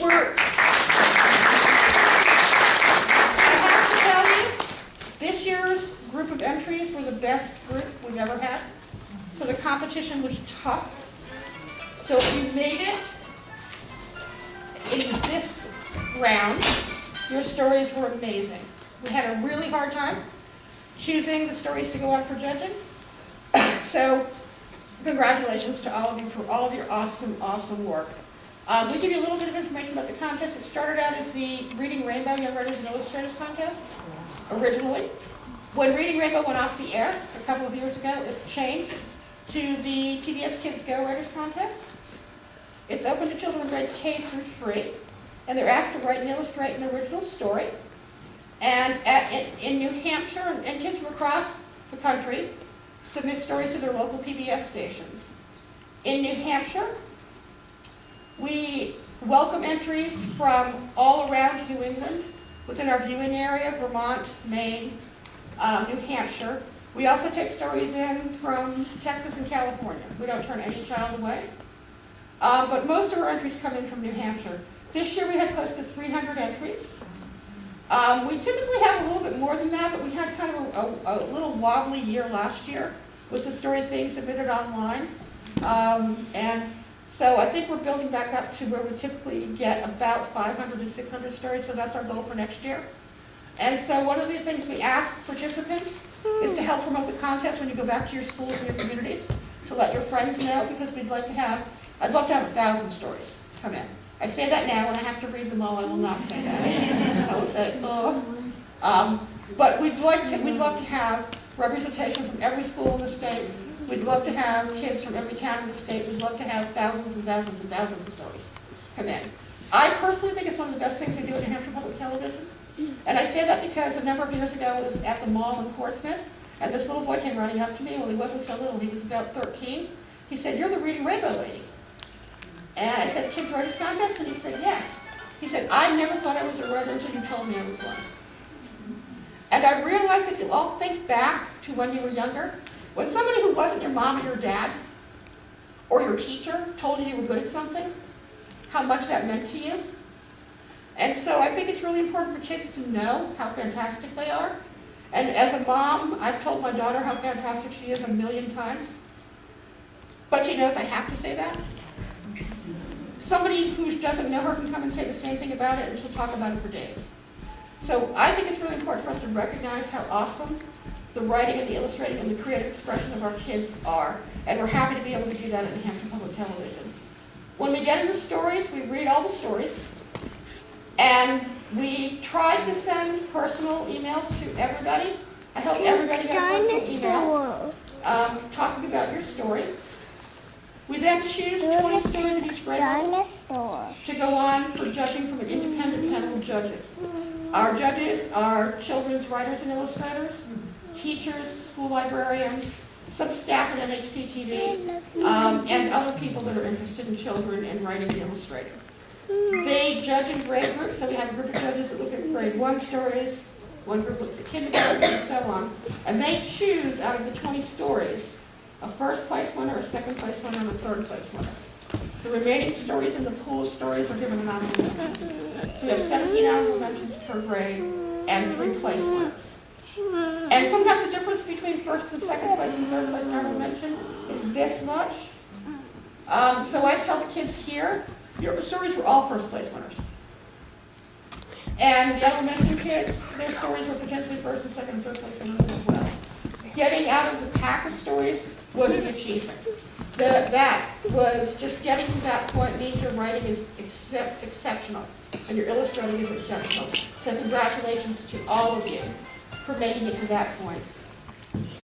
We're, I have to tell you, this year's group of entries were the best group we've ever had. So the competition was tough. So if you made it in this round, your stories were amazing. We had a really hard time choosing the stories to go on for judging. So congratulations to all of you for all of your awesome, awesome work. We give you a little bit of information about the contest. It started out as the Reading Rainbow Young Writers and Illustrators Contest, originally. When Reading Rainbow went off the air a couple of years ago, it changed to the PBS Kids Go Writers Contest. It's open to children in grades K through 3, and they're asked to write and illustrate an original story. And in New Hampshire, and kids from across the country submit stories to their local PBS stations. In New Hampshire, we welcome entries from all around New England, within our viewing area, Vermont, Maine, New Hampshire. We also take stories in from Texas and California. We don't turn any child away. But most of our entries come in from New Hampshire. This year we had close to 300 entries. We typically have a little bit more than that, but we had kind of a little wobbly year last year with the stories being submitted online. And so I think we're building back up to where we typically get about 500 to 600 stories, so that's our goal for next year. And so one of the things we ask participants is to help promote the contest when you go back to your schools and your communities, to let your friends know, because I'd love to have 1,000 stories come in. I say that now, when I have to read them all, I will not say that. I will say, oh. But we'd love to have representation from every school in the state. We'd love to have kids from every town in the state. We'd love to have thousands and thousands and thousands of stories come in. I personally think it's one of the best things we do at New Hampshire Public Television. And I say that because a number of years ago I was at the mall in Portsmouth, and this little boy came running up to me. Well, he wasn't so little, he was about 13. He said, "You're the Reading Rainbow lady." And I said, "Kids Writers Contest?" And he said, "Yes." He said, "I never thought I was a writer until you told me I was one." And I realized, if you all think back to when you were younger, when somebody who wasn't your mom or your dad or your teacher told you you were good at something, how much that meant to you. And so I think it's really important for kids to know how fantastic they are. And as a mom, I've told my daughter how fantastic she is 1,000,000 times. But she knows I have to say that. Somebody who doesn't know her can come and say the same thing about it, and she'll talk about it for days. So I think it's really important for us to recognize how awesome the writing and the illustrating and the creative expression of our kids are. And we're happy to be able to do that at New Hampshire Public Television. When we get into stories, we read all the stories. And we tried to send personal emails to everybody. I hope everybody got a personal email talking about your story. We then choose 20 stories in each grade level to go on for judging from an independent panel of judges. Our judges are children's writers and illustrators, teachers, school librarians, some staff at NHPTV, and other people that are interested in children and writing and illustrating. They judge in grade groups, so we have a group of judges that look at grade 1 stories, one group looks at kindergarten, and so on. And they choose out of the 20 stories a first place winner, a second place winner, and a third place winner. The remaining stories in the pool of stories are given an honorable mention. So we have 17 honorable mentions per grade and 3 place winners. And sometimes the difference between first and second place and third place and honorable mention is this much. So I tell the kids here, your stories were all first place winners. And the elementary kids, their stories were potentially first and second and third place winners as well. Getting out of the pack of stories was an achievement. That was just getting to that point means your writing is exceptional and your illustrating is exceptional. So congratulations to all of you for making it to that point.